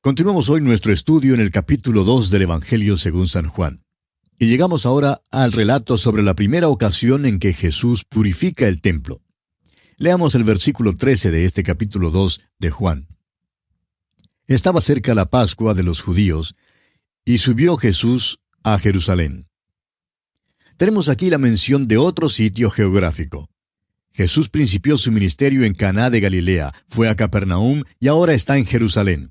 Continuamos hoy nuestro estudio en el capítulo 2 del Evangelio según San Juan. Y llegamos ahora al relato sobre la primera ocasión en que Jesús purifica el templo. Leamos el versículo 13 de este capítulo 2 de Juan. Estaba cerca la Pascua de los judíos, y subió Jesús a Jerusalén. Tenemos aquí la mención de otro sitio geográfico. Jesús principió su ministerio en Caná de Galilea, fue a Capernaum y ahora está en Jerusalén.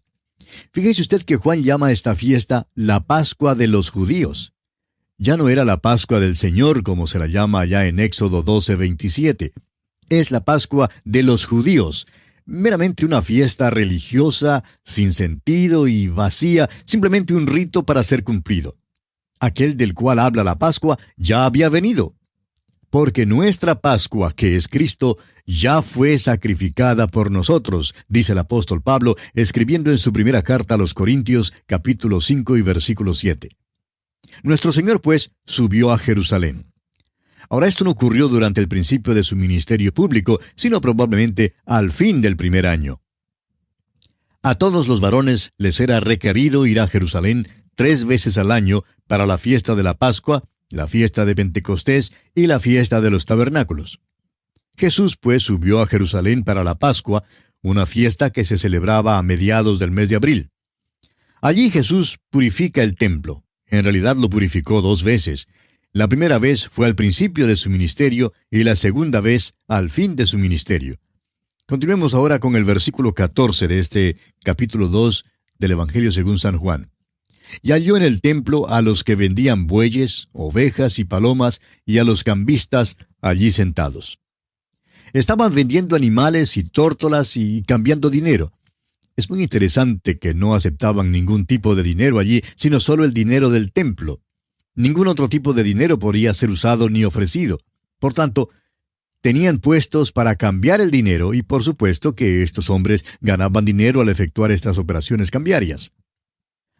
Fíjese usted que Juan llama a esta fiesta la Pascua de los judíos. Ya no era la Pascua del Señor, como se la llama allá en Éxodo 12:27. Es la Pascua de los judíos, meramente una fiesta religiosa, sin sentido y vacía, simplemente un rito para ser cumplido. Aquel del cual habla la Pascua ya había venido. Porque nuestra Pascua, que es Cristo, ya fue sacrificada por nosotros, dice el apóstol Pablo, escribiendo en su primera carta a los Corintios, capítulo 5 y versículo 7. Nuestro Señor, pues, subió a Jerusalén. Ahora, esto no ocurrió durante el principio de su ministerio público, sino probablemente al fin del primer año. A todos los varones les era requerido ir a Jerusalén 3 veces al año para la fiesta de la Pascua, la fiesta de Pentecostés y la fiesta de los tabernáculos. Jesús, pues, subió a Jerusalén para la Pascua, una fiesta que se celebraba a mediados del mes de abril. Allí Jesús purifica el templo. En realidad lo purificó 2 veces. La primera vez fue al principio de su ministerio y la segunda vez al fin de su ministerio. Continuemos ahora con el versículo 14 de este capítulo 2 del Evangelio según San Juan. Y halló en el templo a los que vendían bueyes, ovejas y palomas, y a los cambistas allí sentados. Estaban vendiendo animales y tórtolas y cambiando dinero. Es muy interesante que no aceptaban ningún tipo de dinero allí, sino solo el dinero del templo. Ningún otro tipo de dinero podía ser usado ni ofrecido. Por tanto, tenían puestos para cambiar el dinero y por supuesto que estos hombres ganaban dinero al efectuar estas operaciones cambiarias.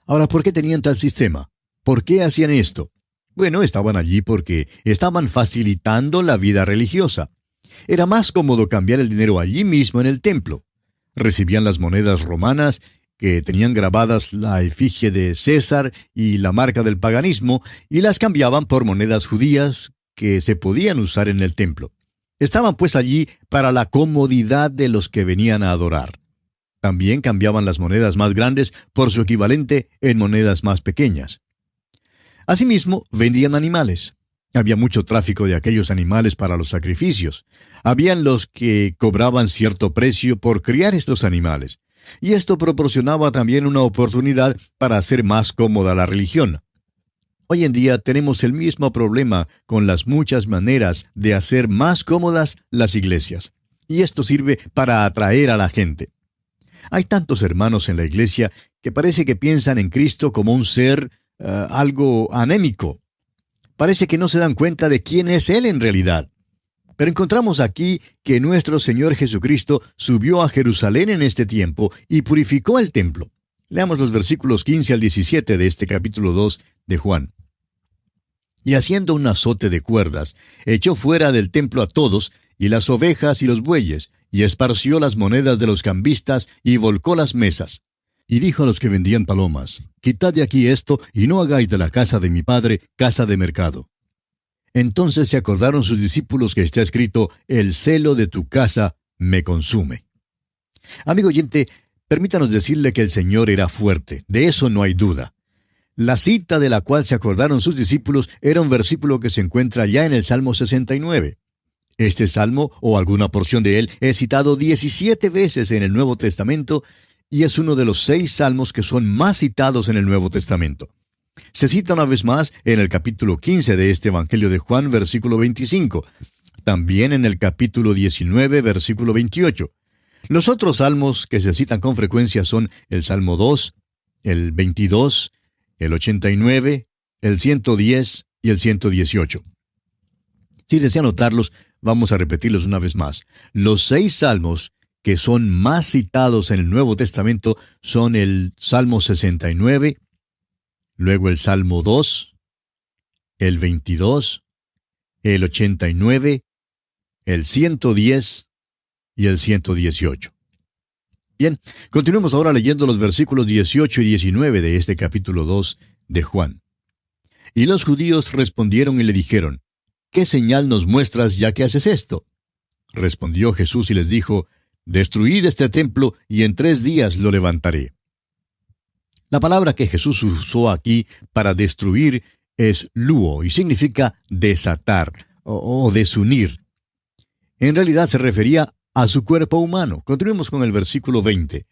Ahora, ¿por qué tenían tal sistema? ¿Por qué hacían esto? Bueno, estaban allí porque estaban facilitando la vida religiosa. Era más cómodo cambiar el dinero allí mismo en el templo. Recibían las monedas romanas, que tenían grabadas la efigie de César y la marca del paganismo, y las cambiaban por monedas judías que se podían usar en el templo. Estaban pues allí para la comodidad de los que venían a adorar. También cambiaban las monedas más grandes por su equivalente en monedas más pequeñas. Asimismo, vendían animales. Había mucho tráfico de aquellos animales para los sacrificios. Habían los que cobraban cierto precio por criar estos animales. Y esto proporcionaba también una oportunidad para hacer más cómoda la religión. Hoy en día tenemos el mismo problema con las muchas maneras de hacer más cómodas las iglesias. Y esto sirve para atraer a la gente. Hay tantos hermanos en la iglesia que parece que piensan en Cristo como un ser algo anémico. Parece que no se dan cuenta de quién es Él en realidad. Pero encontramos aquí que nuestro Señor Jesucristo subió a Jerusalén en este tiempo y purificó el templo. Leamos los versículos 15 al 17 de este capítulo 2 de Juan. Y haciendo un azote de cuerdas, echó fuera del templo a todos, y las ovejas y los bueyes, y esparció las monedas de los cambistas, y volcó las mesas. Y dijo a los que vendían palomas, quitad de aquí esto, y no hagáis de la casa de mi padre casa de mercado. Entonces se acordaron sus discípulos que está escrito, el celo de tu casa me consume. Amigo oyente, permítanos decirle que el Señor era fuerte, de eso no hay duda. La cita de la cual se acordaron sus discípulos era un versículo que se encuentra ya en el Salmo 69. Este salmo, o alguna porción de él, es citado 17 veces en el Nuevo Testamento y es uno de los 6 salmos que son más citados en el Nuevo Testamento. Se cita una vez más en el capítulo 15 de este Evangelio de Juan, versículo 25. También en el capítulo 19, versículo 28. Los otros salmos que se citan con frecuencia son el Salmo 2, el 22, el 89, el 110 y el 118. Si desea notarlos, vamos a repetirlos una vez más. Los 6 salmos que son más citados en el Nuevo Testamento son el Salmo 69, luego el Salmo 2, el 22, el 89, el 110 y el 118. Bien, continuemos ahora leyendo los versículos 18 y 19 de este capítulo 2 de Juan. Y los judíos respondieron y le dijeron, ¿qué señal nos muestras ya que haces esto? Respondió Jesús y les dijo, destruid este templo y en 3 días lo levantaré. La palabra que Jesús usó aquí para destruir es luo y significa desatar o desunir. En realidad se refería a su cuerpo humano. Continuemos con el versículo 20.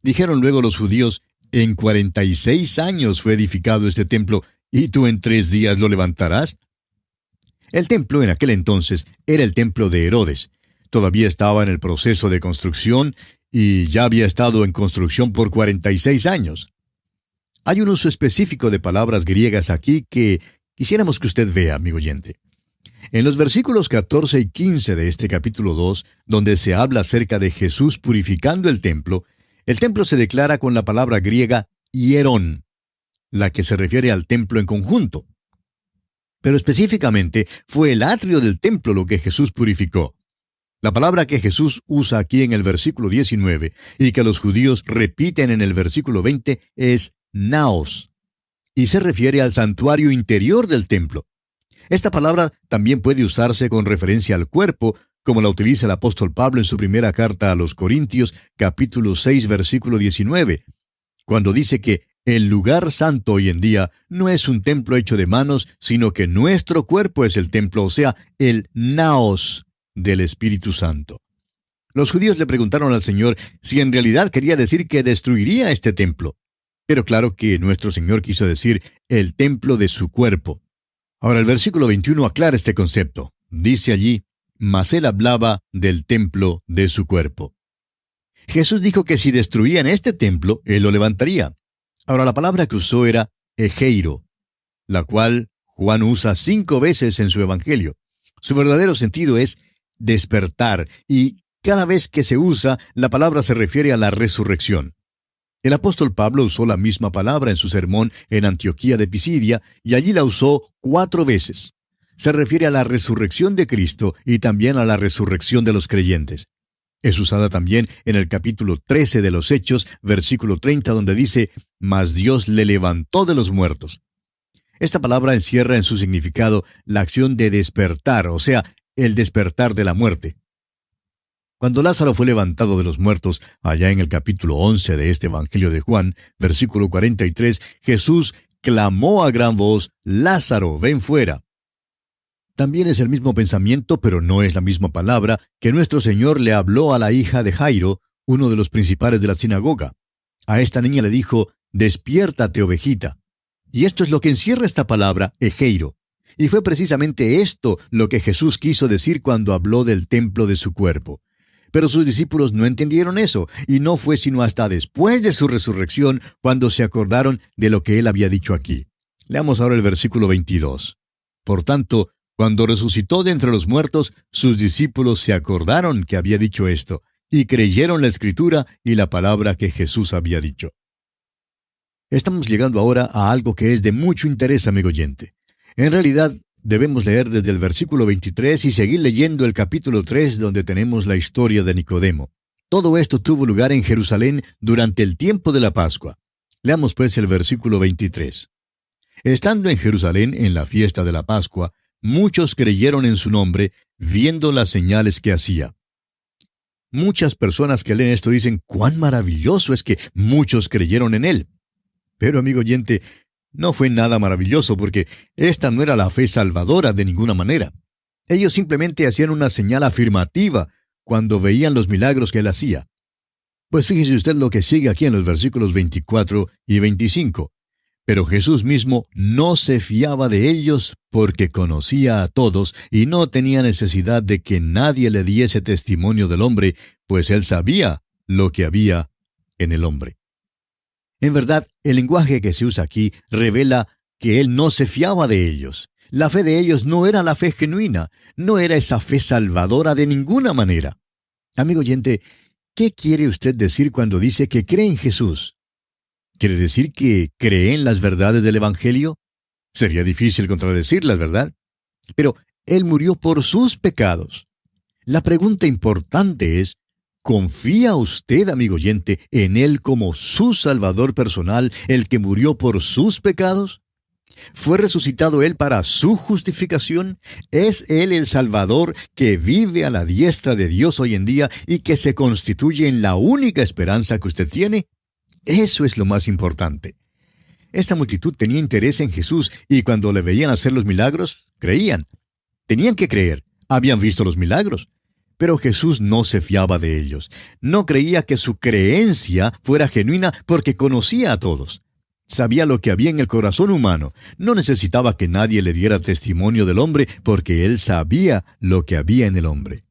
Dijeron luego los judíos, en 46 años fue edificado este templo, ¿y tú en 3 días lo levantarás? El templo en aquel entonces era el templo de Herodes. Todavía estaba en el proceso de construcción y ya había estado en construcción por 46 años. Hay un uso específico de palabras griegas aquí que quisiéramos que usted vea, amigo oyente. En los versículos 14 y 15 de este capítulo 2, donde se habla acerca de Jesús purificando el templo se declara con la palabra griega hierón, la que se refiere al templo en conjunto. Pero específicamente fue el atrio del templo lo que Jesús purificó. La palabra que Jesús usa aquí en el versículo 19 y que los judíos repiten en el versículo 20 es naos, y se refiere al santuario interior del templo. Esta palabra también puede usarse con referencia al cuerpo, como la utiliza el apóstol Pablo en su primera carta a los Corintios, capítulo 6, versículo 19, cuando dice que el lugar santo hoy en día no es un templo hecho de manos, sino que nuestro cuerpo es el templo, o sea, el naos del Espíritu Santo. Los judíos le preguntaron al Señor si en realidad quería decir que destruiría este templo. Pero claro que nuestro Señor quiso decir el templo de su cuerpo. Ahora el versículo 21 aclara este concepto. Dice allí, mas él hablaba del templo de su cuerpo. Jesús dijo que si destruían este templo, él lo levantaría. Ahora la palabra que usó era egeiro, la cual Juan usa 5 veces en su evangelio. Su verdadero sentido es despertar, y cada vez que se usa, la palabra se refiere a la resurrección. El apóstol Pablo usó la misma palabra en su sermón en Antioquía de Pisidia, y allí la usó 4 veces. Se refiere a la resurrección de Cristo y también a la resurrección de los creyentes. Es usada también en el capítulo 13 de los Hechos, versículo 30, donde dice, mas Dios le levantó de los muertos. Esta palabra encierra en su significado la acción de despertar, o sea, el despertar de la muerte. Cuando Lázaro fue levantado de los muertos, allá en el capítulo 11 de este Evangelio de Juan, versículo 43, Jesús clamó a gran voz, Lázaro, ven fuera. También es el mismo pensamiento, pero no es la misma palabra, que nuestro Señor le habló a la hija de Jairo, uno de los principales de la sinagoga. A esta niña le dijo, despiértate, ovejita. Y esto es lo que encierra esta palabra, egeiro. Y fue precisamente esto lo que Jesús quiso decir cuando habló del templo de su cuerpo. Pero sus discípulos no entendieron eso, y no fue sino hasta después de su resurrección cuando se acordaron de lo que él había dicho aquí. Leamos ahora el versículo 22. Por tanto, cuando resucitó de entre los muertos, sus discípulos se acordaron que había dicho esto, y creyeron la Escritura y la palabra que Jesús había dicho. Estamos llegando ahora a algo que es de mucho interés, amigo oyente. En realidad, debemos leer desde el versículo 23 y seguir leyendo el capítulo 3, donde tenemos la historia de Nicodemo. Todo esto tuvo lugar en Jerusalén durante el tiempo de la Pascua. Leamos pues el versículo 23. Estando en Jerusalén en la fiesta de la Pascua, muchos creyeron en su nombre, viendo las señales que hacía. Muchas personas que leen esto dicen, cuán maravilloso es que muchos creyeron en él. Pero, amigo oyente, no fue nada maravilloso porque esta no era la fe salvadora de ninguna manera. Ellos simplemente hacían una señal afirmativa cuando veían los milagros que él hacía. Pues fíjese usted lo que sigue aquí en los versículos 24 y 25. Pero Jesús mismo no se fiaba de ellos porque conocía a todos y no tenía necesidad de que nadie le diese testimonio del hombre, pues él sabía lo que había en el hombre. En verdad, el lenguaje que se usa aquí revela que él no se fiaba de ellos. La fe de ellos no era la fe genuina, no era esa fe salvadora de ninguna manera. Amigo oyente, ¿qué quiere usted decir cuando dice que cree en Jesús? ¿Quiere decir que cree en las verdades del Evangelio? Sería difícil contradecirlas, ¿verdad? Pero él murió por sus pecados. La pregunta importante es, ¿Confía usted, amigo oyente, en Él como su Salvador personal, el que murió por sus pecados? ¿Fue resucitado Él para su justificación? ¿Es Él el Salvador que vive a la diestra de Dios hoy en día y que se constituye en la única esperanza que usted tiene? Eso es lo más importante. Esta multitud tenía interés en Jesús y cuando le veían hacer los milagros, creían. Tenían que creer. Habían visto los milagros. Pero Jesús no se fiaba de ellos. No creía que su creencia fuera genuina porque conocía a todos. Sabía lo que había en el corazón humano. No necesitaba que nadie le diera testimonio del hombre porque él sabía lo que había en el hombre.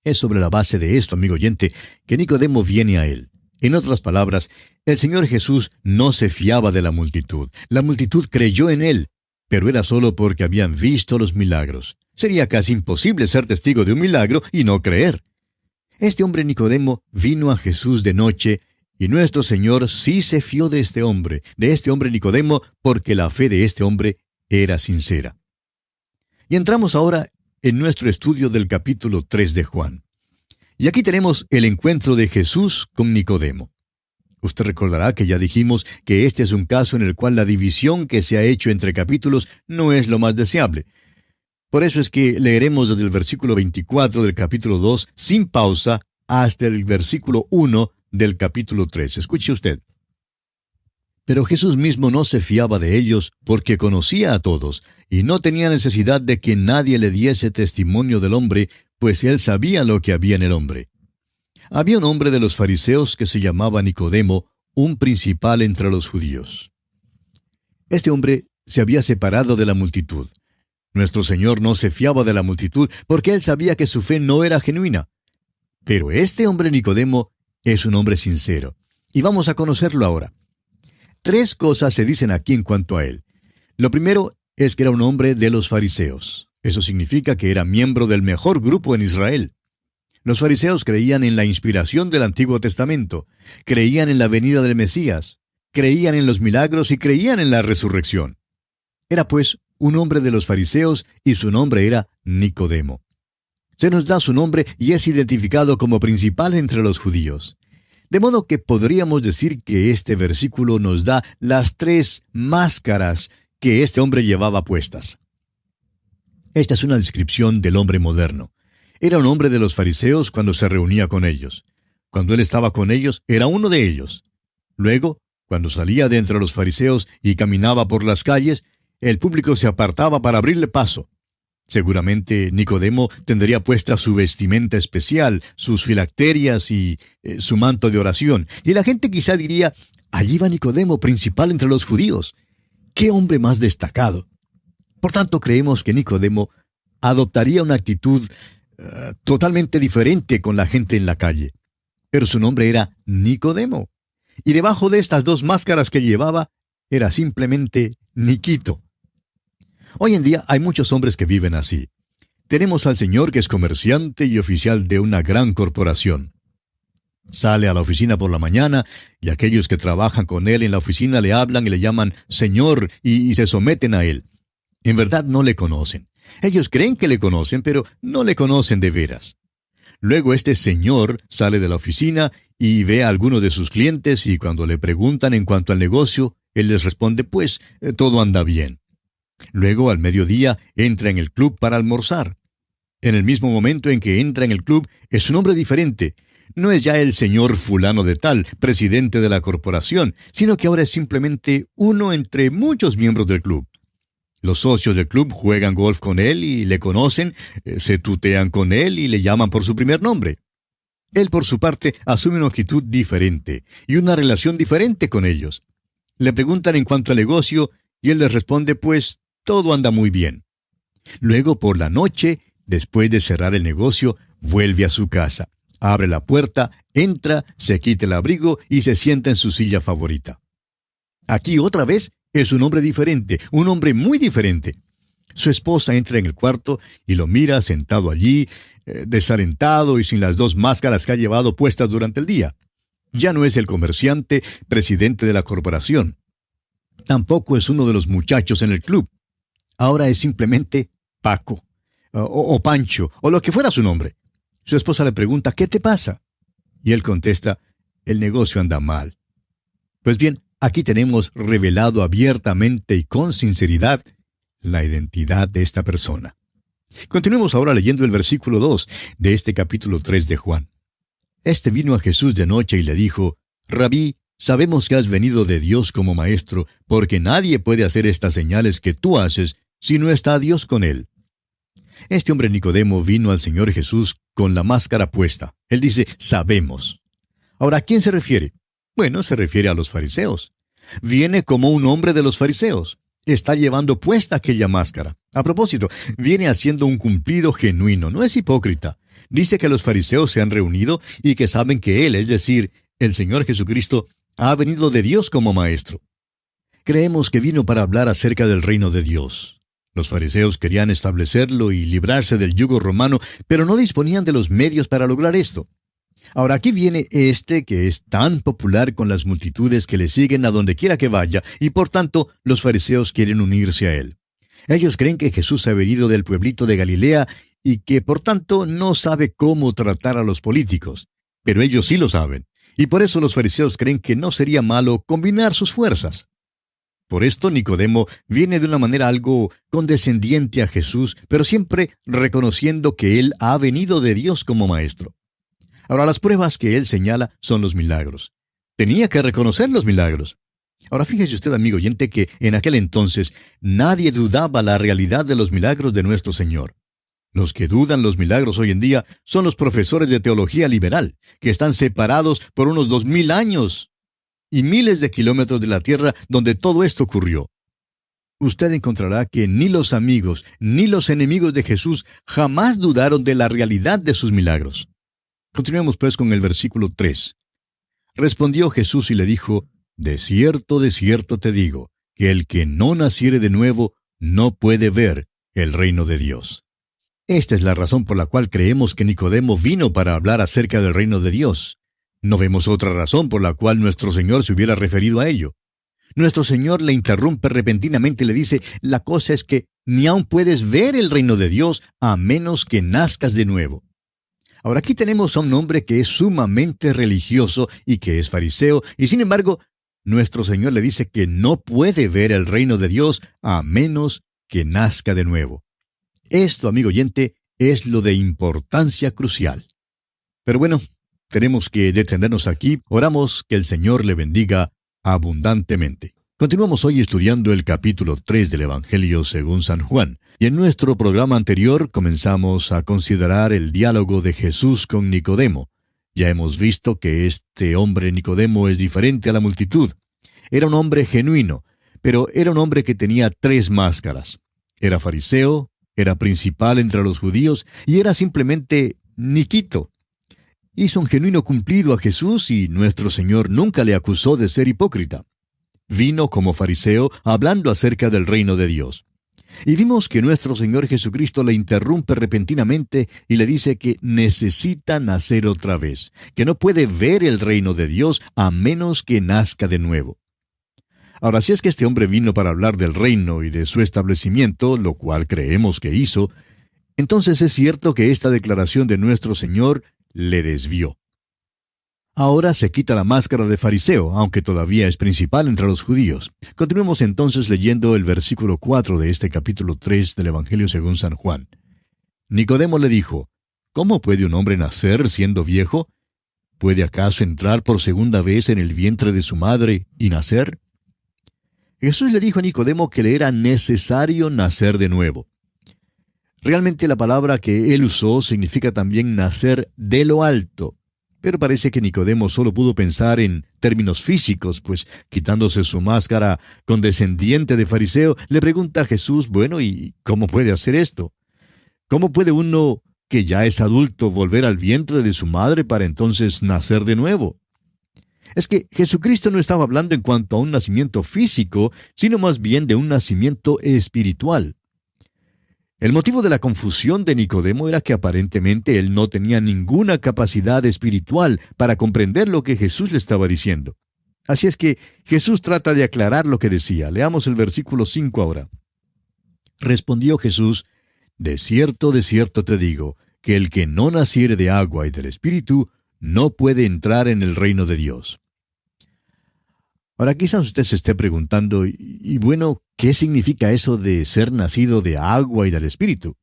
Es sobre la base de esto, amigo oyente, que Nicodemo viene a él. En otras palabras, el Señor Jesús no se fiaba de la multitud. La multitud creyó en él, pero era solo porque habían visto los milagros. Sería casi imposible ser testigo de un milagro y no creer. Este hombre Nicodemo vino a Jesús de noche, y nuestro Señor sí se fió de este hombre Nicodemo, porque la fe de este hombre era sincera. Y entramos ahora en nuestro estudio del capítulo 3 de Juan. Y aquí tenemos el encuentro de Jesús con Nicodemo. Usted recordará que ya dijimos que este es un caso en el cual la división que se ha hecho entre capítulos no es lo más deseable. Por eso es que leeremos desde el versículo 24 del capítulo 2 sin pausa hasta el versículo 1 del capítulo 3. Escuche usted. Pero Jesús mismo no se fiaba de ellos porque conocía a todos y no tenía necesidad de que nadie le diese testimonio del hombre, pues él sabía lo que había en el hombre. Había un hombre de los fariseos que se llamaba Nicodemo, un principal entre los judíos. Este hombre se había separado de la multitud. Nuestro Señor no se fiaba de la multitud porque él sabía que su fe no era genuina. Pero este hombre Nicodemo es un hombre sincero. Y vamos a conocerlo ahora. 3 cosas se dicen aquí en cuanto a él. Lo primero es que era un hombre de los fariseos. Eso significa que era miembro del mejor grupo en Israel. Los fariseos creían en la inspiración del Antiguo Testamento, creían en la venida del Mesías, creían en los milagros y creían en la resurrección. Era pues un hombre de los fariseos y su nombre era Nicodemo. Se nos da su nombre y es identificado como principal entre los judíos. De modo que podríamos decir que este versículo nos da las 3 máscaras que este hombre llevaba puestas. Esta es una descripción del hombre moderno. Era un hombre de los fariseos cuando se reunía con ellos. Cuando él estaba con ellos, era uno de ellos. Luego, cuando salía de entre los fariseos y caminaba por las calles, el público se apartaba para abrirle paso. Seguramente Nicodemo tendría puesta su vestimenta especial, sus filacterias y su manto de oración. Y la gente quizá diría, allí va Nicodemo, principal entre los judíos. ¡Qué hombre más destacado! Por tanto, creemos que Nicodemo adoptaría una actitud totalmente diferente con la gente en la calle. Pero su nombre era Nicodemo. Y debajo de estas 2 máscaras que llevaba, era simplemente Niquito. Hoy en día hay muchos hombres que viven así. Tenemos al señor que es comerciante y oficial de una gran corporación. Sale a la oficina por la mañana y aquellos que trabajan con él en la oficina le hablan y le llaman señor y se someten a él. En verdad no le conocen. Ellos creen que le conocen, pero no le conocen de veras. Luego este señor sale de la oficina y ve a alguno de sus clientes y cuando le preguntan en cuanto al negocio, él les responde, pues, todo anda bien. Luego, al mediodía, entra en el club para almorzar. En el mismo momento en que entra en el club, es un hombre diferente. No es ya el señor fulano de tal, presidente de la corporación, sino que ahora es simplemente uno entre muchos miembros del club. Los socios del club juegan golf con él y le conocen, se tutean con él y le llaman por su primer nombre. Él, por su parte, asume una actitud diferente y una relación diferente con ellos. Le preguntan en cuanto al negocio y él les responde, pues, todo anda muy bien. Luego, por la noche, después de cerrar el negocio, vuelve a su casa. Abre la puerta, entra, se quita el abrigo y se sienta en su silla favorita. Aquí otra vez es un hombre diferente, un hombre muy diferente. Su esposa entra en el cuarto y lo mira sentado allí, desalentado y sin las 2 máscaras que ha llevado puestas durante el día. Ya no es el comerciante, presidente de la corporación. Tampoco es uno de los muchachos en el club. Ahora es simplemente Paco, o Pancho, o lo que fuera su nombre. Su esposa le pregunta, ¿qué te pasa? Y él contesta, el negocio anda mal. Pues bien, aquí tenemos revelado abiertamente y con sinceridad la identidad de esta persona. Continuemos ahora leyendo el versículo 2 de este capítulo 3 de Juan. Este vino a Jesús de noche y le dijo, Rabí, sabemos que has venido de Dios como maestro, porque nadie puede hacer estas señales que tú haces si no está Dios con él. Este hombre Nicodemo vino al Señor Jesús con la máscara puesta. Él dice, sabemos. Ahora, ¿a quién se refiere? Bueno, se refiere a los fariseos. Viene como un hombre de los fariseos. Está llevando puesta aquella máscara. A propósito, viene haciendo un cumplido genuino, no es hipócrita. Dice que los fariseos se han reunido y que saben que Él, es decir, el Señor Jesucristo, ha venido de Dios como maestro. Creemos que vino para hablar acerca del reino de Dios. Los fariseos querían establecerlo y librarse del yugo romano, pero no disponían de los medios para lograr esto. Ahora aquí viene este que es tan popular con las multitudes que le siguen a donde quiera que vaya, y por tanto los fariseos quieren unirse a él. Ellos creen que Jesús ha venido del pueblito de Galilea y que por tanto no sabe cómo tratar a los políticos. Pero ellos sí lo saben, y por eso los fariseos creen que no sería malo combinar sus fuerzas. Por esto Nicodemo viene de una manera algo condescendiente a Jesús, pero siempre reconociendo que él ha venido de Dios como maestro. Ahora, las pruebas que él señala son los milagros. Tenía que reconocer los milagros. Ahora, fíjese usted, amigo oyente, que en aquel entonces nadie dudaba la realidad de los milagros de nuestro Señor. Los que dudan los milagros hoy en día son los profesores de teología liberal, que están separados por unos 2000 años y miles de kilómetros de la tierra donde todo esto ocurrió. Usted encontrará que ni los amigos ni los enemigos de Jesús jamás dudaron de la realidad de sus milagros. Continuemos pues con el versículo 3. Respondió Jesús y le dijo, de cierto te digo, que el que no naciere de nuevo no puede ver el reino de Dios. Esta es la razón por la cual creemos que Nicodemo vino para hablar acerca del reino de Dios. No vemos otra razón por la cual nuestro Señor se hubiera referido a ello. Nuestro Señor le interrumpe repentinamente y le dice, la cosa es que ni aun puedes ver el reino de Dios a menos que nazcas de nuevo. Ahora aquí tenemos a un hombre que es sumamente religioso y que es fariseo, y sin embargo, nuestro Señor le dice que no puede ver el reino de Dios a menos que nazca de nuevo. Esto, amigo oyente, es lo de importancia crucial. Pero bueno, tenemos que detenernos aquí. Oramos que el Señor le bendiga abundantemente. Continuamos hoy estudiando el capítulo 3 del Evangelio según San Juan. Y en nuestro programa anterior comenzamos a considerar el diálogo de Jesús con Nicodemo. Ya hemos visto que este hombre Nicodemo es diferente a la multitud. Era un hombre genuino, pero era un hombre que tenía 3 máscaras. Era fariseo, era principal entre los judíos y era simplemente Niquito. Hizo un genuino cumplido a Jesús y nuestro Señor nunca le acusó de ser hipócrita. Vino como fariseo hablando acerca del reino de Dios. Y vimos que nuestro Señor Jesucristo le interrumpe repentinamente y le dice que necesita nacer otra vez, que no puede ver el reino de Dios a menos que nazca de nuevo. Ahora, si es que este hombre vino para hablar del reino y de su establecimiento, lo cual creemos que hizo, entonces es cierto que esta declaración de nuestro Señor le desvió. Ahora se quita la máscara de fariseo, aunque todavía es principal entre los judíos. Continuemos entonces leyendo el versículo 4 de este capítulo 3 del Evangelio según San Juan. Nicodemo le dijo, ¿cómo puede un hombre nacer siendo viejo? ¿Puede acaso entrar por segunda vez en el vientre de su madre y nacer? Jesús le dijo a Nicodemo que le era necesario nacer de nuevo. Realmente la palabra que él usó significa también nacer de lo alto. Pero parece que Nicodemo solo pudo pensar en términos físicos, pues quitándose su máscara condescendiente de fariseo, le pregunta a Jesús, bueno, ¿y cómo puede hacer esto? ¿Cómo puede uno que ya es adulto volver al vientre de su madre para entonces nacer de nuevo? Es que Jesucristo no estaba hablando en cuanto a un nacimiento físico, sino más bien de un nacimiento espiritual. El motivo de la confusión de Nicodemo era que aparentemente él no tenía ninguna capacidad espiritual para comprender lo que Jesús le estaba diciendo. Así es que Jesús trata de aclarar lo que decía. Leamos el versículo 5 ahora. Respondió Jesús, de cierto te digo, que el que no naciere de agua y del Espíritu no puede entrar en el reino de Dios. Ahora quizás usted se esté preguntando, y bueno, ¿qué significa eso de ser nacido de agua y del Espíritu?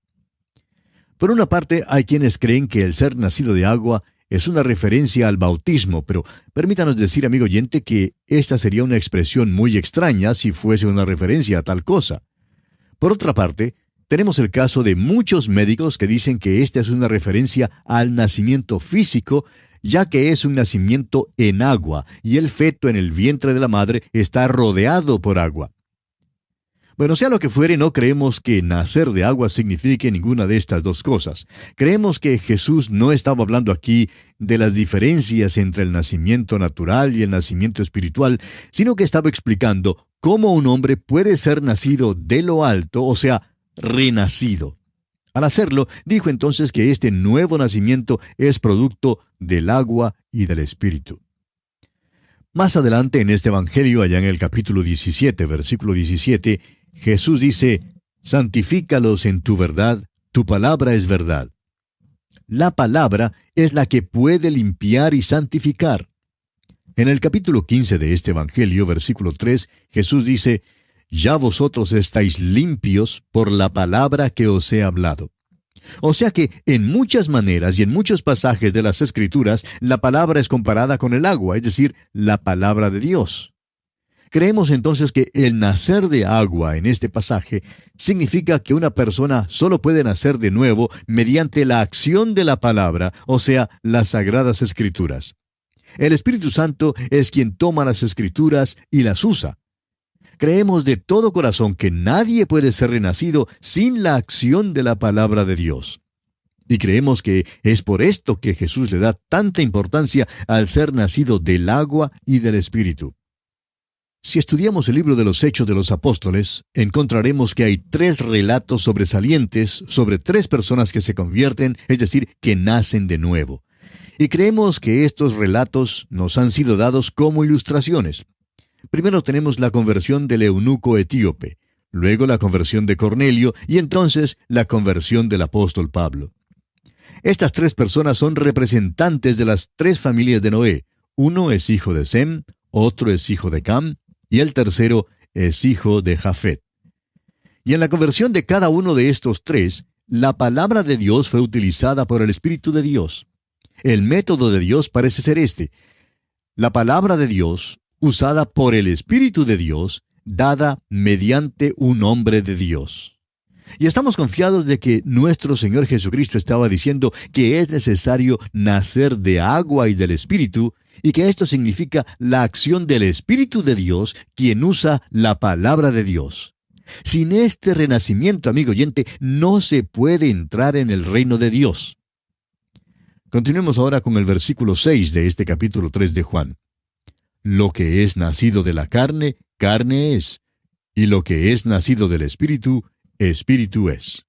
Por una parte, hay quienes creen que el ser nacido de agua es una referencia al bautismo, pero permítanos decir, amigo oyente, que esta sería una expresión muy extraña si fuese una referencia a tal cosa. Por otra parte, tenemos el caso de muchos médicos que dicen que esta es una referencia al nacimiento físico, ya que es un nacimiento en agua, y el feto en el vientre de la madre está rodeado por agua. Bueno, sea lo que fuere, no creemos que nacer de agua signifique ninguna de estas dos cosas. Creemos que Jesús no estaba hablando aquí de las diferencias entre el nacimiento natural y el nacimiento espiritual, sino que estaba explicando cómo un hombre puede ser nacido de lo alto, o sea, renacido. Al hacerlo, dijo entonces que este nuevo nacimiento es producto del agua y del Espíritu. Más adelante en este Evangelio, allá en el capítulo 17, versículo 17, Jesús dice, «Santifícalos en tu verdad, tu palabra es verdad». La palabra es la que puede limpiar y santificar. En el capítulo 15 de este Evangelio, versículo 3, Jesús dice, «Ya vosotros estáis limpios por la palabra que os he hablado». O sea que en muchas maneras y en muchos pasajes de las Escrituras, la palabra es comparada con el agua, es decir, la palabra de Dios. Creemos entonces que el nacer de agua en este pasaje significa que una persona solo puede nacer de nuevo mediante la acción de la palabra, o sea, las Sagradas Escrituras. El Espíritu Santo es quien toma las Escrituras y las usa. Creemos de todo corazón que nadie puede ser renacido sin la acción de la palabra de Dios. Y creemos que es por esto que Jesús le da tanta importancia al ser nacido del agua y del Espíritu. Si estudiamos el libro de los Hechos de los Apóstoles, encontraremos que hay 3 relatos sobresalientes sobre 3 personas que se convierten, es decir, que nacen de nuevo. Y creemos que estos relatos nos han sido dados como ilustraciones. Primero tenemos la conversión del eunuco etíope, luego la conversión de Cornelio y entonces la conversión del apóstol Pablo. Estas 3 personas son representantes de las 3 familias de Noé. Uno es hijo de Sem, otro es hijo de Cam y el tercero es hijo de Jafet. Y en la conversión de cada uno de estos 3, la palabra de Dios fue utilizada por el Espíritu de Dios. El método de Dios parece ser este: la palabra de Dios usada por el Espíritu de Dios, dada mediante un hombre de Dios. Y estamos confiados de que nuestro Señor Jesucristo estaba diciendo que es necesario nacer de agua y del Espíritu, y que esto significa la acción del Espíritu de Dios, quien usa la palabra de Dios. Sin este renacimiento, amigo oyente, no se puede entrar en el reino de Dios. Continuemos ahora con el versículo 6 de este capítulo 3 de Juan. Lo que es nacido de la carne, carne es, y lo que es nacido del Espíritu, Espíritu es.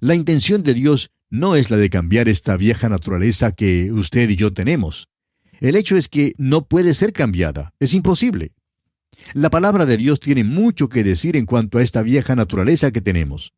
La intención de Dios no es la de cambiar esta vieja naturaleza que usted y yo tenemos. El hecho es que no puede ser cambiada, es imposible. La palabra de Dios tiene mucho que decir en cuanto a esta vieja naturaleza que tenemos.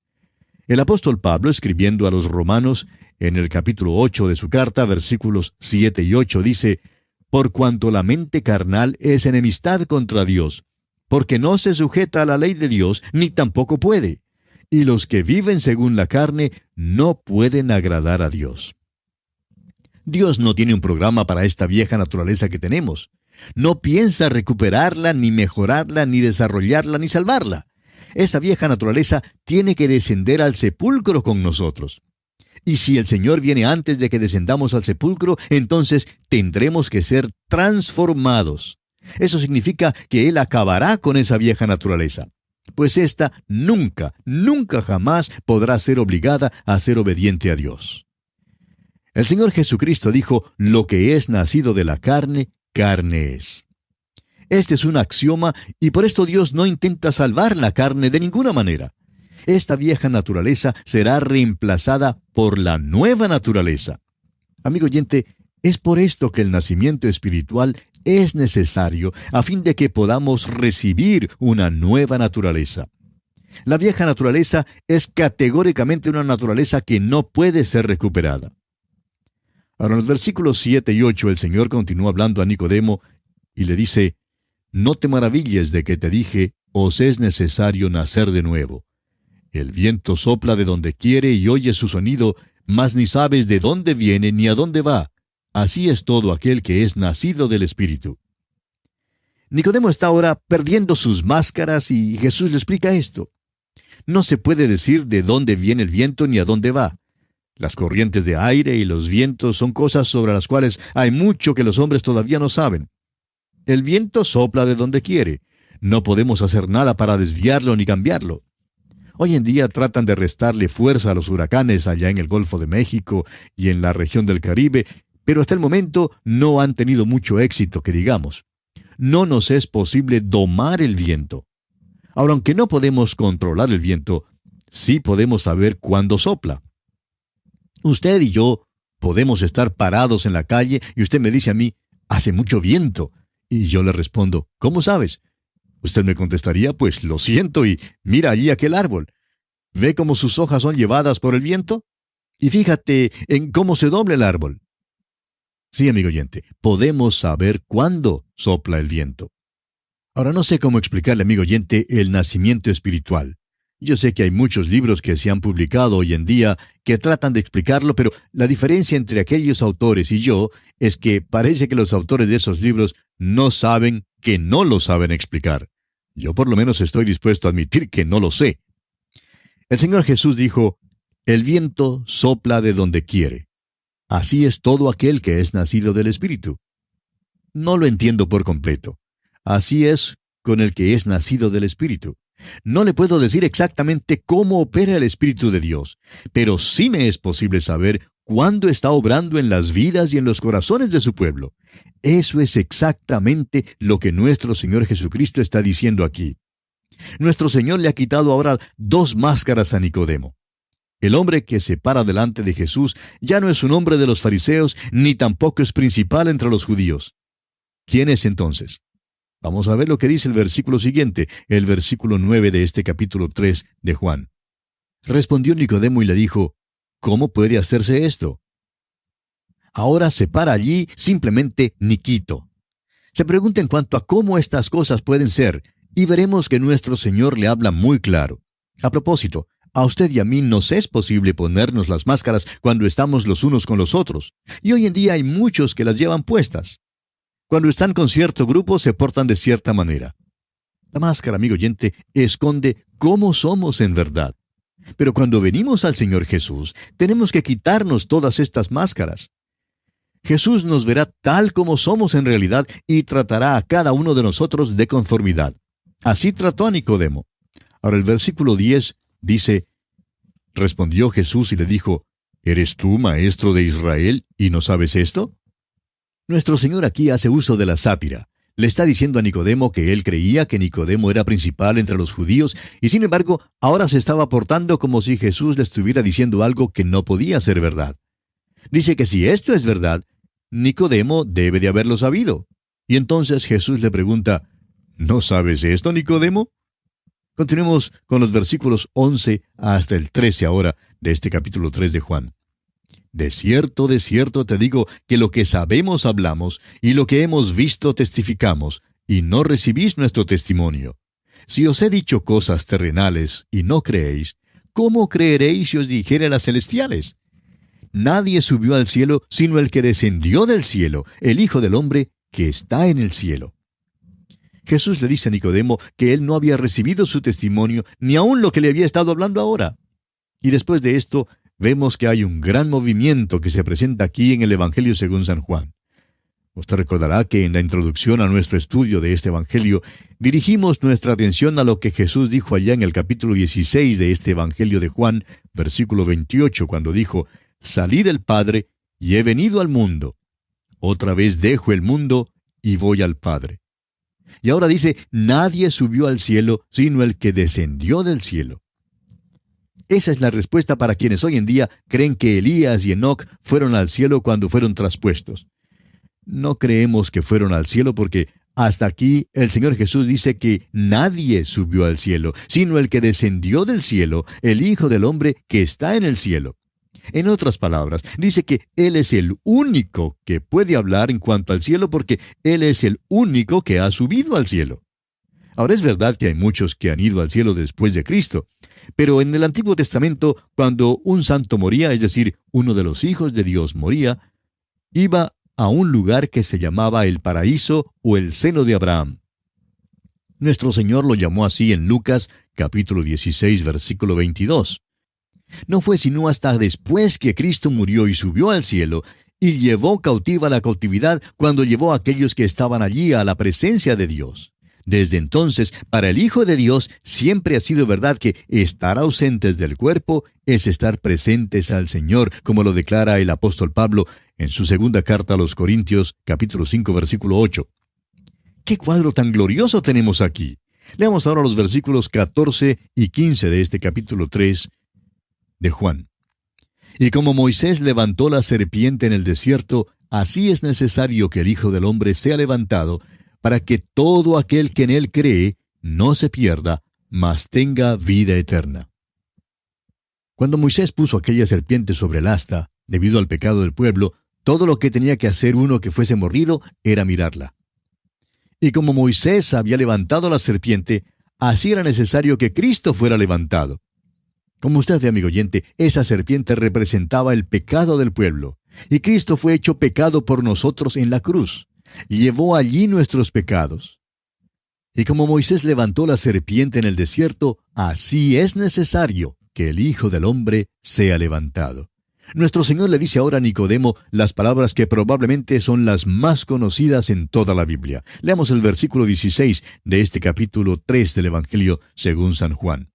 El apóstol Pablo, escribiendo a los romanos, en el capítulo 8 de su carta, versículos 7 y 8, dice, «Por cuanto la mente carnal es enemistad contra Dios, porque no se sujeta a la ley de Dios, ni tampoco puede. Y los que viven según la carne no pueden agradar a Dios». Dios no tiene un programa para esta vieja naturaleza que tenemos. No piensa recuperarla, ni mejorarla, ni desarrollarla, ni salvarla. Esa vieja naturaleza tiene que descender al sepulcro con nosotros. Y si el Señor viene antes de que descendamos al sepulcro, entonces tendremos que ser transformados. Eso significa que Él acabará con esa vieja naturaleza, pues ésta nunca, nunca jamás podrá ser obligada a ser obediente a Dios. El Señor Jesucristo dijo, lo que es nacido de la carne, carne es. Este es un axioma y por esto Dios no intenta salvar la carne de ninguna manera. Esta vieja naturaleza será reemplazada por la nueva naturaleza. Amigo oyente, es por esto que el nacimiento espiritual es necesario a fin de que podamos recibir una nueva naturaleza. La vieja naturaleza es categóricamente una naturaleza que no puede ser recuperada. Ahora, en los versículos 7 y 8, el Señor continúa hablando a Nicodemo y le dice, «No te maravilles de que te dije, os es necesario nacer de nuevo. El viento sopla de donde quiere y oye su sonido, mas ni sabes de dónde viene ni a dónde va. Así es todo aquel que es nacido del Espíritu». Nicodemo está ahora perdiendo sus máscaras y Jesús le explica esto. No se puede decir de dónde viene el viento ni a dónde va. Las corrientes de aire y los vientos son cosas sobre las cuales hay mucho que los hombres todavía no saben. El viento sopla de donde quiere. No podemos hacer nada para desviarlo ni cambiarlo. Hoy en día tratan de restarle fuerza a los huracanes allá en el Golfo de México y en la región del Caribe, pero hasta el momento no han tenido mucho éxito, que digamos. No nos es posible domar el viento. Ahora, aunque no podemos controlar el viento, sí podemos saber cuándo sopla. Usted y yo podemos estar parados en la calle y usted me dice a mí, «Hace mucho viento». Y yo le respondo, «¿Cómo sabes?». Usted me contestaría, «Pues lo siento y mira allí aquel árbol. ¿Ve cómo sus hojas son llevadas por el viento? Y fíjate en cómo se dobla el árbol». Sí, amigo oyente, podemos saber cuándo sopla el viento. Ahora, no sé cómo explicarle, amigo oyente, el nacimiento espiritual. Yo sé que hay muchos libros que se han publicado hoy en día que tratan de explicarlo, pero la diferencia entre aquellos autores y yo es que parece que los autores de esos libros no saben que no lo saben explicar. Yo por lo menos estoy dispuesto a admitir que no lo sé. El Señor Jesús dijo, «El viento sopla de donde quiere. Así es todo aquel que es nacido del Espíritu». No lo entiendo por completo. Así es con el que es nacido del Espíritu. No le puedo decir exactamente cómo opera el Espíritu de Dios, pero sí me es posible saber cuándo está obrando en las vidas y en los corazones de su pueblo. Eso es exactamente lo que nuestro Señor Jesucristo está diciendo aquí. Nuestro Señor le ha quitado ahora 2 máscaras a Nicodemo. El hombre que se para delante de Jesús ya no es un hombre de los fariseos, ni tampoco es principal entre los judíos. ¿Quién es entonces? Vamos a ver lo que dice el versículo siguiente, el versículo 9 de este capítulo 3 de Juan. Respondió Nicodemo y le dijo, «¿Cómo puede hacerse esto?». Ahora se para allí simplemente Niquito. Se pregunta en cuanto a cómo estas cosas pueden ser, y veremos que nuestro Señor le habla muy claro. A propósito, a usted y a mí nos es posible ponernos las máscaras cuando estamos los unos con los otros, y hoy en día hay muchos que las llevan puestas. Cuando están con cierto grupo se portan de cierta manera. La máscara, amigo oyente, esconde cómo somos en verdad. Pero cuando venimos al Señor Jesús, tenemos que quitarnos todas estas máscaras. Jesús nos verá tal como somos en realidad y tratará a cada uno de nosotros de conformidad. Así trató a Nicodemo. Ahora el versículo 10 dice, respondió Jesús y le dijo, ¿eres tú maestro de Israel y no sabes esto? Nuestro Señor aquí hace uso de la sátira. Le está diciendo a Nicodemo que él creía que Nicodemo era principal entre los judíos y sin embargo ahora se estaba portando como si Jesús le estuviera diciendo algo que no podía ser verdad. Dice que si esto es verdad, Nicodemo debe de haberlo sabido. Y entonces Jesús le pregunta, ¿no sabes esto, Nicodemo? Continuemos con los versículos 11 hasta el 13 ahora de este capítulo 3 de Juan. De cierto te digo que lo que sabemos hablamos, y lo que hemos visto testificamos, y no recibís nuestro testimonio. Si os he dicho cosas terrenales, y no creéis, ¿cómo creeréis si os dijere las celestiales? Nadie subió al cielo, sino el que descendió del cielo, el Hijo del Hombre, que está en el cielo. Jesús le dice a Nicodemo que él no había recibido su testimonio, ni aun lo que le había estado hablando ahora. Y después de esto, vemos que hay un gran movimiento que se presenta aquí en el Evangelio según San Juan. Usted recordará que en la introducción a nuestro estudio de este Evangelio, dirigimos nuestra atención a lo que Jesús dijo allá en el capítulo 16 de este Evangelio de Juan, versículo 28, cuando dijo, «Salí del Padre y he venido al mundo. Otra vez dejo el mundo y voy al Padre». Y ahora dice, «Nadie subió al cielo, sino el que descendió del cielo». Esa es la respuesta para quienes hoy en día creen que Elías y Enoc fueron al cielo cuando fueron traspuestos. No creemos que fueron al cielo porque Hasta aquí el Señor Jesús dice que nadie subió al cielo, sino el que descendió del cielo, el Hijo del Hombre que está en el cielo. En otras palabras, dice que Él es el único que puede hablar en cuanto al cielo porque Él es el único que ha subido al cielo. Ahora es verdad que hay muchos que han ido al cielo después de Cristo, pero en el Antiguo Testamento, cuando un santo moría, es decir, uno de los hijos de Dios moría, iba a un lugar que se llamaba el paraíso o el seno de Abraham. Nuestro Señor lo llamó así en Lucas capítulo 16, versículo 22. No fue sino hasta después que Cristo murió y subió al cielo, y llevó cautiva la cautividad cuando llevó a aquellos que estaban allí a la presencia de Dios. Desde entonces, para el Hijo de Dios siempre ha sido verdad que estar ausentes del cuerpo es estar presentes al Señor, como lo declara el apóstol Pablo en su segunda carta a los Corintios, capítulo 5, versículo 8. ¡Qué cuadro tan glorioso tenemos aquí! Leamos ahora los versículos 14 y 15 de este capítulo 3 de Juan. Y como Moisés levantó la serpiente en el desierto, así es necesario que el Hijo del Hombre sea levantado, para que todo aquel que en él cree no se pierda, mas tenga vida eterna. Cuando Moisés puso aquella serpiente sobre el asta, debido al pecado del pueblo, todo lo que tenía que hacer uno que fuese mordido era mirarla. Y como Moisés había levantado la serpiente, así era necesario que Cristo fuera levantado. Como usted ve, amigo oyente, esa serpiente representaba el pecado del pueblo, y Cristo fue hecho pecado por nosotros en la cruz. Llevó allí nuestros pecados. Y como Moisés levantó la serpiente en el desierto, así es necesario que el Hijo del Hombre sea levantado. Nuestro Señor le dice ahora a Nicodemo las palabras que probablemente son las más conocidas en toda la Biblia. Leamos el versículo 16 de este capítulo 3 del Evangelio según San Juan.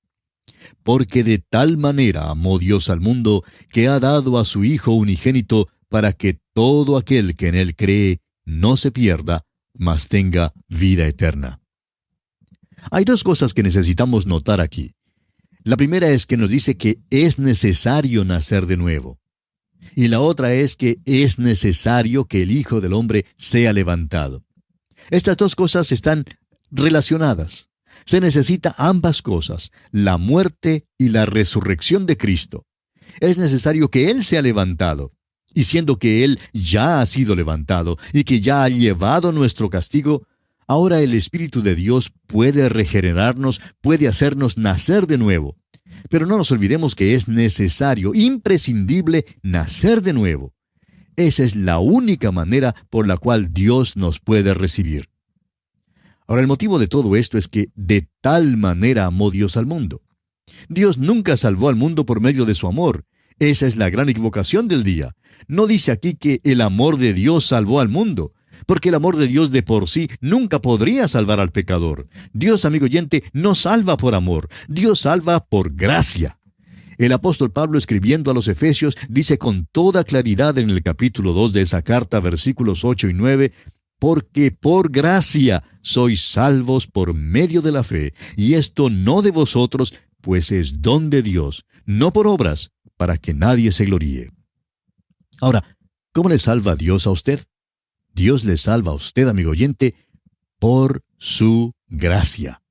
Porque de tal manera amó Dios al mundo, que ha dado a su Hijo unigénito, para que todo aquel que en él cree no se pierda, mas tenga vida eterna. Hay dos cosas que necesitamos notar aquí. La primera es que nos dice que es necesario nacer de nuevo. Y la otra es que es necesario que el Hijo del Hombre sea levantado. Estas dos cosas están relacionadas. Se necesita ambas cosas, la muerte y la resurrección de Cristo. Es necesario que Él sea levantado. Y siendo que Él ya ha sido levantado y que ya ha llevado nuestro castigo, ahora el Espíritu de Dios puede regenerarnos, puede hacernos nacer de nuevo. Pero no nos olvidemos que es necesario, imprescindible, nacer de nuevo. Esa es la única manera por la cual Dios nos puede recibir. Ahora, el motivo de todo esto es que de tal manera amó Dios al mundo. Dios nunca salvó al mundo por medio de su amor. Esa es la gran equivocación del día. No dice aquí que el amor de Dios salvó al mundo, porque el amor de Dios de por sí nunca podría salvar al pecador. Dios, amigo oyente, no salva por amor, Dios salva por gracia. El apóstol Pablo, escribiendo a los Efesios, dice con toda claridad en el capítulo 2 de esa carta, versículos 8 y 9, porque por gracia sois salvos por medio de la fe, y esto no de vosotros, pues es don de Dios, no por obras, para que nadie se gloríe. Ahora, ¿cómo le salva Dios a usted? Dios le salva a usted, amigo oyente, por su gracia.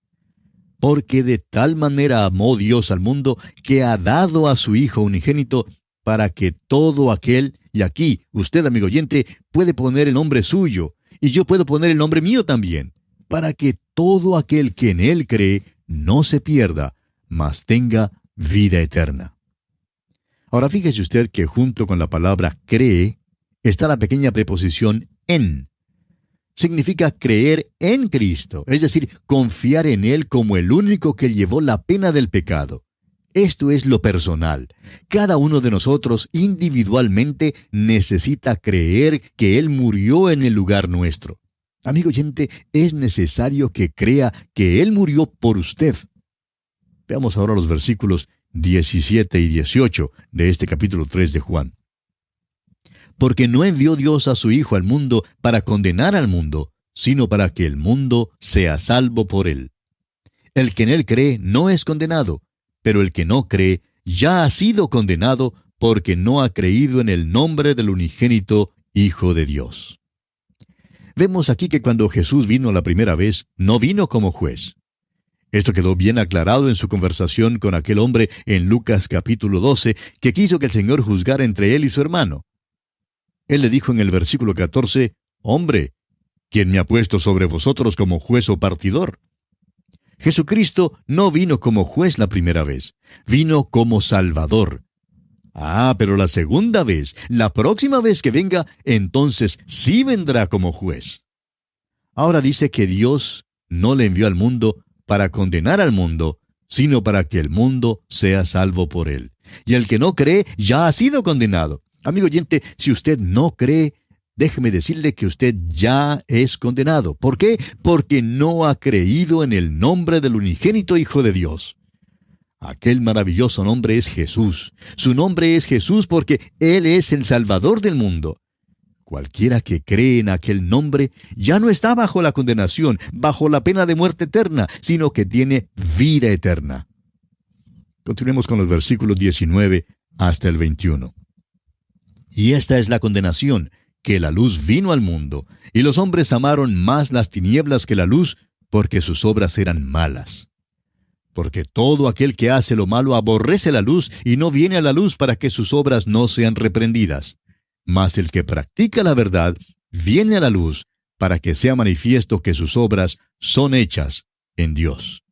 Porque de tal manera amó Dios al mundo, que ha dado a su Hijo unigénito, para que todo aquel, y aquí usted, amigo oyente, puede poner el nombre suyo, y yo puedo poner el nombre mío también, para que todo aquel que en Él cree no se pierda, mas tenga vida eterna. Ahora fíjese usted que junto con la palabra cree está la pequeña preposición en. Significa creer en Cristo, es decir, confiar en Él como el único que llevó la pena del pecado. Esto es lo personal. Cada uno de nosotros individualmente necesita creer que Él murió en el lugar nuestro. Amigo oyente, es necesario que crea que Él murió por usted. Veamos ahora los versículos 17 y 18 de este capítulo 3 de Juan. Porque no envió Dios a su Hijo al mundo para condenar al mundo, sino para que el mundo sea salvo por él. El que en él cree no es condenado, pero el que no cree ya ha sido condenado porque no ha creído en el nombre del unigénito Hijo de Dios. Vemos aquí que cuando Jesús vino la primera vez, no vino como juez. Esto quedó bien aclarado en su conversación con aquel hombre en Lucas capítulo 12, que quiso que el Señor juzgara entre él y su hermano. Él le dijo en el versículo 14, «Hombre, ¿quién me ha puesto sobre vosotros como juez o partidor?» Jesucristo no vino como juez la primera vez, vino como Salvador. Pero la segunda vez, la próxima vez que venga, entonces sí vendrá como juez. Ahora dice que Dios no le envió al mundo para condenar al mundo, sino para que el mundo sea salvo por él. Y el que no cree ya ha sido condenado. Amigo oyente, si usted no cree, déjeme decirle que usted ya es condenado. ¿Por qué? Porque no ha creído en el nombre del unigénito Hijo de Dios. Aquel maravilloso nombre es Jesús. Su nombre es Jesús porque Él es el Salvador del mundo. Cualquiera que cree en aquel nombre ya no está bajo la condenación, bajo la pena de muerte eterna, sino que tiene vida eterna. Continuemos con los versículos 19 hasta el 21. Y esta es la condenación, que la luz vino al mundo, y los hombres amaron más las tinieblas que la luz, porque sus obras eran malas. Porque todo aquel que hace lo malo aborrece la luz y no viene a la luz para que sus obras no sean reprendidas. Mas el que practica la verdad viene a la luz para que sea manifiesto que sus obras son hechas en Dios.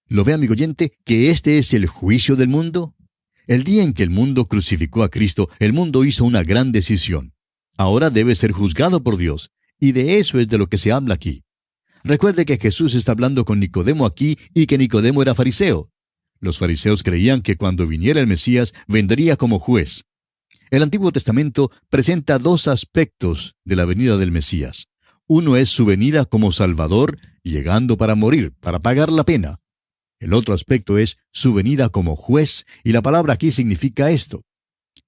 ¿Lo ve, amigo oyente, que este es el juicio del mundo? El día en que el mundo crucificó a Cristo, el mundo hizo una gran decisión. Ahora debe ser juzgado por Dios, y de eso es de lo que se habla aquí. Recuerde que Jesús está hablando con Nicodemo aquí y que Nicodemo era fariseo. Los fariseos creían que cuando viniera el Mesías vendría como juez. El Antiguo Testamento presenta dos aspectos de la venida del Mesías. Uno es su venida como Salvador, llegando para morir, para pagar la pena. El otro aspecto es su venida como juez, y la palabra aquí significa esto.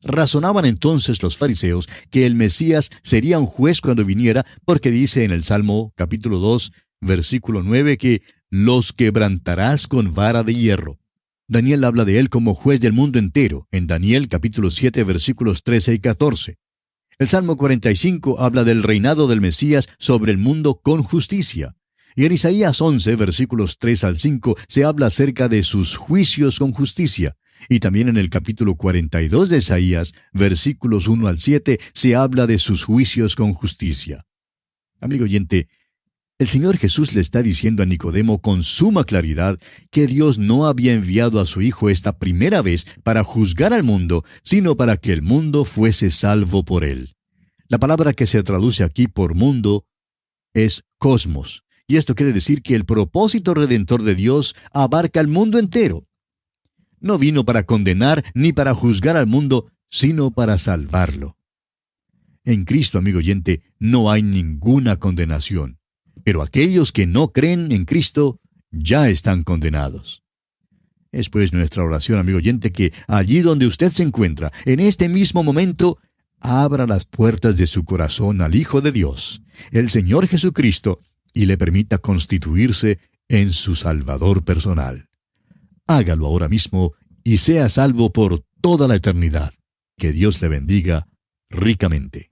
Razonaban entonces los fariseos que el Mesías sería un juez cuando viniera, porque dice en el Salmo capítulo 2, versículo 9, que los quebrantarás con vara de hierro. Daniel habla de él como juez del mundo entero, en Daniel capítulo 7, versículos 13 y 14. El Salmo 45 habla del reinado del Mesías sobre el mundo con justicia. Y en Isaías 11, versículos 3 al 5, se habla acerca de sus juicios con justicia. Y también en el capítulo 42 de Isaías, versículos 1 al 7, se habla de sus juicios con justicia. Amigo oyente, el Señor Jesús le está diciendo a Nicodemo con suma claridad que Dios no había enviado a su Hijo esta primera vez para juzgar al mundo, sino para que el mundo fuese salvo por él. La palabra que se traduce aquí por mundo es cosmos, y esto quiere decir que el propósito redentor de Dios abarca el mundo entero. No vino para condenar ni para juzgar al mundo, sino para salvarlo. En Cristo, amigo oyente, no hay ninguna condenación. Pero aquellos que no creen en Cristo ya están condenados. Es pues nuestra oración, amigo oyente, que allí donde usted se encuentra, en este mismo momento, abra las puertas de su corazón al Hijo de Dios, el Señor Jesucristo, y le permita constituirse en su Salvador personal. Hágalo ahora mismo y sea salvo por toda la eternidad. Que Dios le bendiga ricamente.